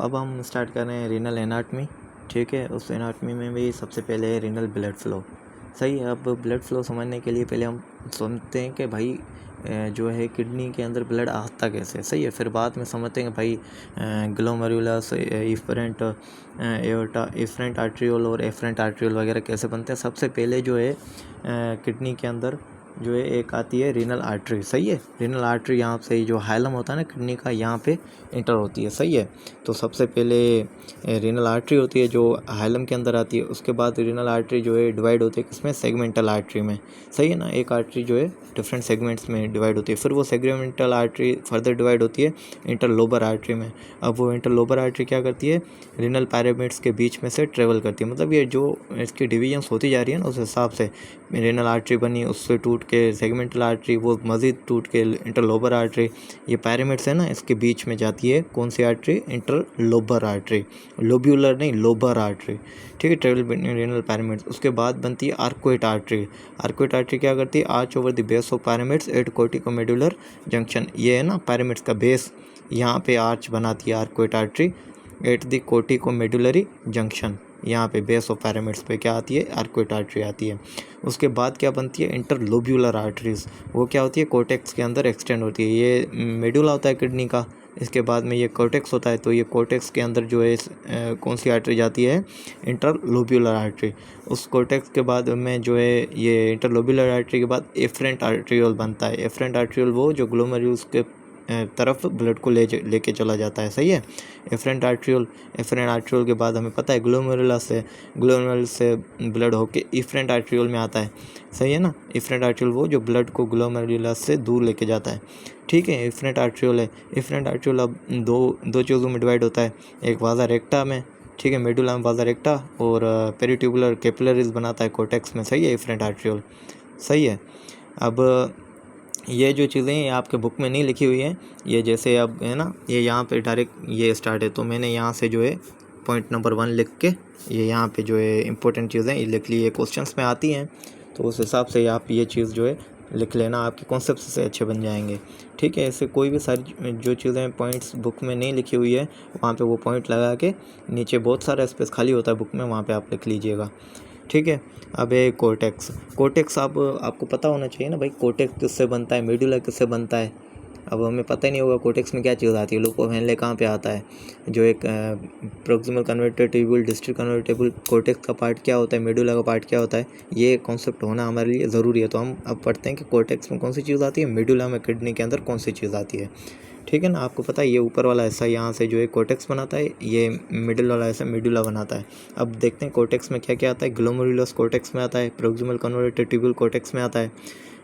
अब हम स्टार्ट कर रहे हैं रीनल एनाटमी। ठीक है, उस एनाटमी में भी सबसे पहले है रीनल ब्लड फ्लो। सही है। अब ब्लड फ्लो समझने के लिए पहले हम समझते हैं कि भाई जो है किडनी के अंदर ब्लड आता कैसे। सही है। फिर बाद में समझते हैं कि भाई glomerulus, efferent aorta, efferent arteriole और एफरेंट आर्ट्रियोल वगैरह कैसे बनते हैं। सबसे पहले जो है किडनी के अंदर जो है एक आती है रीनल आर्टरी। सही है। रीनल आर्टरी यहाँ से जो हाइलम होता है ना किडनी का, यहाँ पे इंटर होती है। सही है। तो सबसे पहले रीनल आर्टरी होती है जो हाइलम के अंदर आती है। उसके बाद रीनल आर्टरी जो है डिवाइड होती है किसमें, सेगमेंटल आर्टरी में। सही है ना। एक आर्टरी जो है डिफरेंट सेगमेंट्स में डिवाइड होती है। फिर वो सेगमेंटल आर्टरी फर्दर डिवाइड होती है इंटरलोबर आर्टरी में। अब वो इंटरलोबर आर्टरी क्या करती है, रीनल पैरामिड्स के बीच में से ट्रेवल करती है। मतलब ये जो इसकी डिवीजन्स होती जा रही है ना, उस हिसाब से रीनल आर्टरी बनी, उससे टूट के सेगमेंटल आर्टरी, वो मज़ीद टूट के इंटरलोबर आर्टरी। ये पैरामिड्स है ना, इसके बीच में जाती है कौन सी आर्टरी, इंटरलोबर आर्टरी, लोब्यूलर नहीं, लोबर आर्टरी। ठीक है, ट्रेवल बिटवीन रीनल पैरामिड्स। उसके बाद बनती है आर्कुएट आर्टरी। आर्कुएट आर्टरी क्या करती है, arch over the base of pyramids at corticomedullary junction. ये है ना पैरामिड्स का बेस, यहाँ पे आर्च बनाती है arcuate artery at the corticomedullary junction. यहाँ पे बेस ऑफ पैरामिड्स पे क्या आती है, आर्कुएट आर्टरी आती है। उसके बाद क्या बनती है, इंटरलोब्यूलर आर्टरीज। वो क्या होती है, कोर्टेक्स के अंदर एक्सटेंड होती है। ये मेडुला होता है किडनी का, इसके बाद में ये कोर्टेक्स होता है। तो ये कोर्टेक्स के अंदर जो है कौन सी आर्टरी जाती है, इंटरलोब्यूलर आर्टरी। उस कोर्टेक्स के बाद में जो है ये इंटरलोब्यूलर आर्टरी के बाद एफरेंट आर्ट्रियोल बनता है। एफरेंट आर्ट्रियोल वो जो ग्लोमेरुलस के तरफ ब्लड को लेके चला जाता है। सही है। एफरेंट आर्ट्रियोल के बाद हमें पता है ग्लोमेरुलस से ब्लड होके इफरेंट आर्ट्रियोल में आता है। सही है ना। इफरेंट आर्ट्रियोल वो जो ब्लड को ग्लोमेरुलस से दूर लेके जाता है। ठीक है, इफरेंट आर्ट्रियोल है। इफरेंट आर्ट्रियोल अब दो चीज़ों में डिवाइड होता है, एक वाजा रेक्टा में, ठीक है, मेडुला में वाजा रेक्टा, और पेरिट्यूबुलर कैपिलरीज बनाता है कोर्टेक्स में। सही है, इफरेंट आर्ट्रियोल। सही है। अब ये जो चीज़ें ये आपके बुक में नहीं लिखी हुई है, ये जैसे अब है ना, ये यहाँ पे डायरेक्ट ये स्टार्ट है, तो मैंने यहाँ से जो है पॉइंट नंबर 1 लिख के ये यहाँ पे जो है इंपॉर्टेंट चीज़ें ये लिख ली, ये क्वेश्चंस में आती हैं, तो उस हिसाब से आप ये चीज़ जो है लिख लेना, आपके कॉन्सेप्ट से अच्छे बन जाएंगे। ठीक है। ऐसे कोई भी सारी जो चीज़ें पॉइंट्स बुक में नहीं लिखी हुई है, वहाँ पे वो पॉइंट लगा के नीचे बहुत सारा स्पेस खाली होता है बुक में, वहाँ पे आप लिख लीजिएगा। ठीक है। अब है कोर्टेक्स आपको पता होना चाहिए ना भाई, कोर्टेक्स किससे बनता है, मेडुला किससे बनता है। अब हमें पता ही नहीं होगा कोर्टेक्स में क्या चीज़ आती है। लूप ऑफ हेनले कहाँ पे आता है, जो एक proximal converter tubule, distal convertible, cortex का पार्ट क्या होता है, मेडुला का पार्ट क्या होता है, ये कॉन्सेप्ट होना हमारे लिए ज़रूरी है। तो हम अब पढ़ते हैं कि कोर्टेक्स में कौन सी चीज़ आती है, मेडुला में किडनी के अंदर कौन सी चीज़ आती है। ठीक है ना। आपको पता है ये ऊपर वाला हिस्सा यहाँ से जो है कोर्टेक्स बनाता है, ये मिडिल वाला हिस्सा मेडुला बनाता है। अब देखते हैं कोर्टेक्स में क्या क्या आता है। ग्लोमेरुलस कोर्टेक्स में आता है, प्रोक्सिमल कन्वर्टर ट्यूब्यूल कोर्टेक्स में आता है,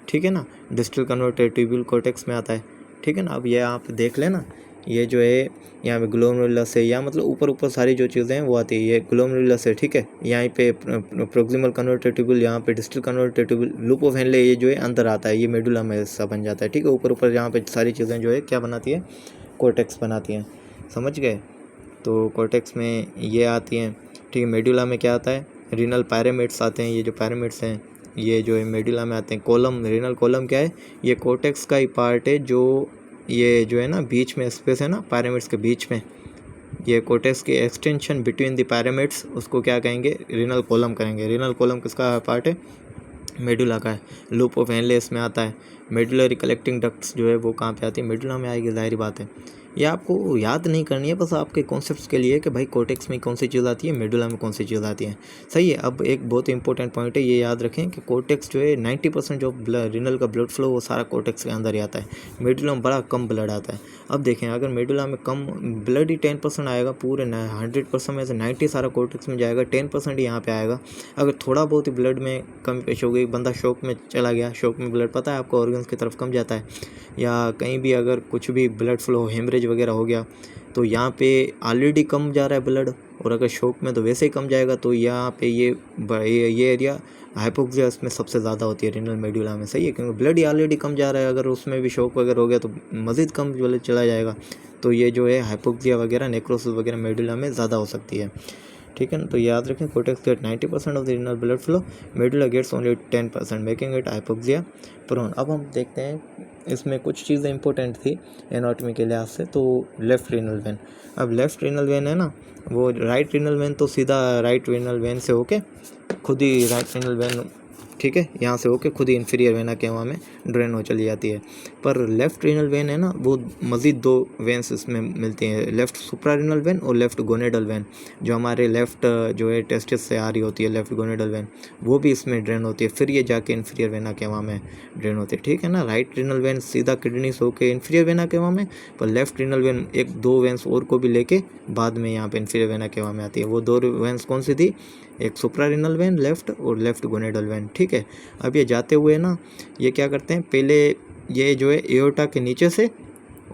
ठीक है ना, डिस्टल कन्वर्टर ट्यूब्यूल कोर्टेक्स में आता है। ठीक है ना। अब ये आप देख लेना, ये जो है यहाँ पे ग्लोमेरुलस है, या मतलब ऊपर सारी जो चीज़ें हैं वो आती है, ये ग्लोमेरुलस है। ठीक है। यहाँ पे प्रोक्सिमल कन्वर्टर ट्यूब्यूल, यहाँ पे distal converter tubule, loop of Henle ये जो है अंदर आता है, ये मेडुला में हिस्सा बन जाता है। ठीक है। ऊपर यहाँ पे सारी चीज़ें जो है क्या बनाती है, कोर्टेक्स बनाती हैं। समझ गए। तो कोर्टेक्स में ये आती हैं। ठीक है। मेडुला में क्या आता है, रीनल पैरामिड्स आते हैं। ये जो पैरामिड्स हैं ये जो है मेडुला में आते हैं। कॉलम, रीनल कॉलम क्या है, ये कोर्टेक्स का ही पार्ट है, जो ये जो है ना बीच में स्पेस है ना पैरामिड्स के बीच में, ये कोर्टेक्स की एक्सटेंशन बिटवीन द पैरामिड्स, उसको क्या कहेंगे, रीनल कॉलम करेंगे। रीनल कॉलम किसका पार्ट है, मेडुला का है। लूप ऑफ हेनले इसमें आता है। मेडुलरी कलेक्टिंग डक्ट्स जो है वो कहाँ पे आती है, मेडुला में आएगी, जाहिर बात है। ये आपको याद नहीं करनी है, बस आपके कॉन्सेप्ट्स के लिए कि भाई कोर्टेक्स में कौन सी चीज़ आती है, मेडुला में कौन सी चीज़ आती है। सही है। अब एक बहुत इंपॉर्टेंट पॉइंट है, ये याद रखें कि कोर्टेक्स जो है 90% जो रीनल का ब्लड फ्लो वो सारा कोर्टेक्स के अंदर ही आता है। मेडुला में बड़ा कम ब्लड आता है। अब देखें, अगर मेडुला में कम ब्लड ही 10% आएगा, पूरे 100% में से 90 सारा कोर्टेक्स में जाएगा, 10% ही यहाँ पे आएगा। अगर थोड़ा बहुत ही ब्लड में कमी पेश हो गई, बंदा शॉक में चला गया, शॉक में ब्लड पता है आपको ऑर्गन्स की तरफ कम जाता है, या कहीं भी अगर कुछ भी ब्लड फ्लो हेमरेज वगैरह हो गया, तो यहाँ पे ऑलरेडी कम जा रहा है ब्लड, और अगर शॉक में तो वैसे ही कम जाएगा, तो यहाँ पे ये एरिया हाइपोक्सिया इसमें सबसे ज़्यादा होती है रीनल मेडुला में। सही है, क्योंकि ब्लड ही ऑलरेडी कम जा रहा है, अगर उसमें भी शॉक वगैरह हो गया तो मज़ीद कम ब्लड चला जाएगा, तो ये जो है हाइपोक्सिया वगैरह, नेक्रोसिस वगैरह मेडुला में ज़्यादा हो सकती है। ठीक है ना। तो याद रखें, cortex get 90% of the renal blood flow, medulla gets only 10%, making it hypoxia prone. अब हम देखते हैं इसमें कुछ चीज़ें इंपॉर्टेंट थी एनाटॉमी के लिहाज से। तो लेफ्ट रीनल वेन, अब लेफ्ट रीनल वेन है ना, वो राइट रीनल वेन तो सीधा राइट रीनल वेन से होके खुद ही राइट रीनल वेन, ठीक है, यहाँ से होके खुद ही इन्फीरियर वेना के वहाँ में ड्रेन हो चली जाती है। पर लेफ्ट रीनल वेन है ना, वो मज़ीद दो वेन्स इसमें मिलती हैं, लेफ्ट सुप्रारीनल वेन और लेफ्ट गोनेडल वेन, जो हमारे लेफ्ट जो है टेस्टिस से आ रही होती है, लेफ्ट गोनेडल वेन, वो भी इसमें ड्रेन होती है, फिर ये जाके इन्फीरियर वेना के वहाँ में ड्रेन होती है, ठीक है ना। राइट रीनल वेन सीधा किडनी से होके इन्फीरियर वेना के वहाँ में, पर लेफ्ट रीनल वेन एक दो वेन्स और को भी लेके बाद में यहाँ पे इन्फीरियर वेना के वहाँ में आती है। वो दो वेन्स कौन सी थी, एक सुप्रारीनल वेन लेफ्ट और लेफ्ट गोनेडल वेन, ठीक है। अब ये जाते हुए ना, ये क्या करते हैं, पहले ये जो है एओर्टा के नीचे से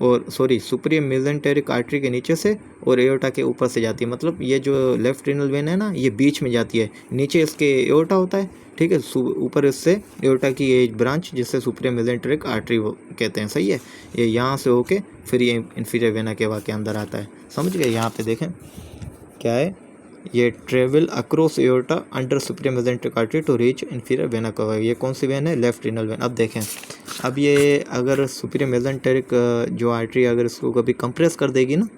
और सुप्रियर मेसेंटेरिक आर्टरी के नीचे से और एओर्टा के ऊपर से जाती है। मतलब ये जो लेफ्ट रीनल वेन है ना, ये बीच में जाती है, नीचे इसके एओर्टा होता है, ठीक है, ऊपर इससे एओर्टा की एक ब्रांच जिससे सुप्रियर मेसेंटेरिक आर्टरी वो कहते हैं, सही है। ये यहाँ से होके फिर ये इन्फीरियर वेना केवा के अंदर आता है, समझ गए। यहाँ पे देखें क्या है, ये travel across aorta under superior mesenteric artery to reach inferior vena cava. ये कौन सी वेन है, लेफ्ट रीनल वेन। अब देखें, अब ये अगर सुपीरियर मेसेंटेरिक जो आर्टरी अगर इसको कभी कंप्रेस कर देगी ना,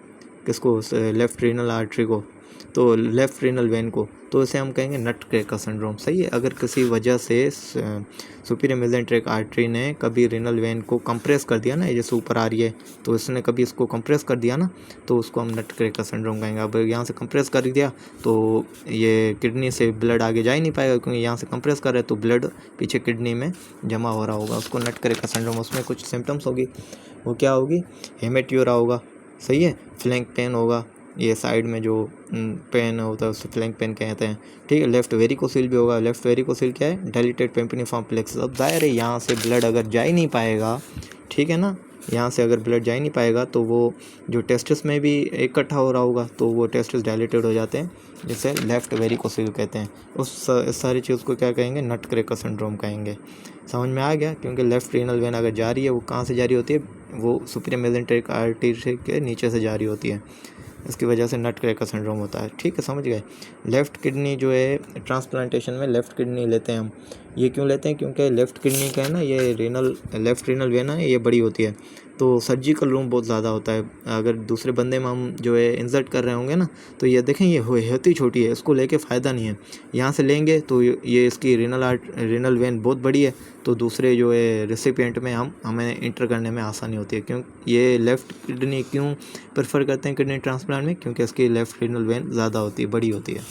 किसको, लेफ्ट रीनल आर्टरी को, तो लेफ्ट रीनल वेन को, तो इसे हम कहेंगे नट क्रैकर सिंड्रोम, सही है। अगर किसी वजह से सुपीरियर मेसेंटेरिक आर्टरी ने कभी रीनल वेन को कंप्रेस कर दिया ना, जैसे ऊपर आ रही है, तो इसने कभी इसको कंप्रेस कर दिया ना, तो उसको हम नट क्रैकर सिंड्रोम कहेंगे। अब यहाँ से कंप्रेस कर दिया तो ये किडनी से ब्लड आगे जा ही नहीं पाएगा, क्योंकि यहाँ से कंप्रेस कर रहे तो ब्लड पीछे किडनी में जमा हो रहा होगा, उसको नट क्रैकर सिंड्रोम। उसमें कुछ सिम्टम्स होगी, वो क्या होगी, हेमेट्यूरा होगा, सही है, फ्लैंक पेन होगा, ये साइड में जो पेन होता है उससे फ्लैंक पेन कहते हैं, ठीक है। लेफ्ट वेरिकोसील भी होगा। लेफ्ट वेरिकोसील क्या है, डायलेटेड पेम्पिनिफॉर्म प्लेक्सस। अब दायर है, यहाँ से ब्लड अगर जा ही नहीं पाएगा, ठीक है ना, यहाँ से अगर ब्लड जा ही नहीं पाएगा तो वो जो टेस्टिस में भी इकट्ठा हो रहा होगा, तो वो टेस्टिस डायलेटेड हो जाते हैं, जिसे लेफ्ट वेरिकोसील कहते हैं। इस सारी चीज़ को क्या कहेंगे, नट क्रैकर सिंड्रोम कहेंगे। समझ में आ गया, क्योंकि लेफ्ट रीनल वेन अगर जा रही है, वो कहाँ से जा रही होती है, वो सुपीरियर मेसेंटेरिक आर्टरी के नीचे से जा रही होती है, इसकी वजह से नट क्रैकर सिंड्रोम होता है, ठीक है, समझ गए। लेफ़्ट किडनी जो है ट्रांसप्लांटेशन में लेफ़्ट किडनी लेते हैं हम, ये क्यों लेते हैं, क्योंकि लेफ़्ट किडनी का है ना, ये लेफ़्ट रीनल वेन है, ये बड़ी होती है, तो सर्जिकल रूम बहुत ज़्यादा होता है। अगर दूसरे बंदे में हम जो है इंसर्ट कर रहे होंगे ना, तो ये देखें, ये होती छोटी है, इसको लेके फ़ायदा नहीं है। यहाँ से लेंगे तो ये इसकी रीनल वेन बहुत बड़ी है, तो दूसरे जो है रेसिपिएंट में हमें इंटर करने में आसानी होती है। क्यों ये लेफ़्ट किडनी क्यों प्रेफर करते हैं किडनी ट्रांसप्लांट में, क्योंकि इसकी लेफ़्ट रीनल वेन ज़्यादा होती है, बड़ी होती है।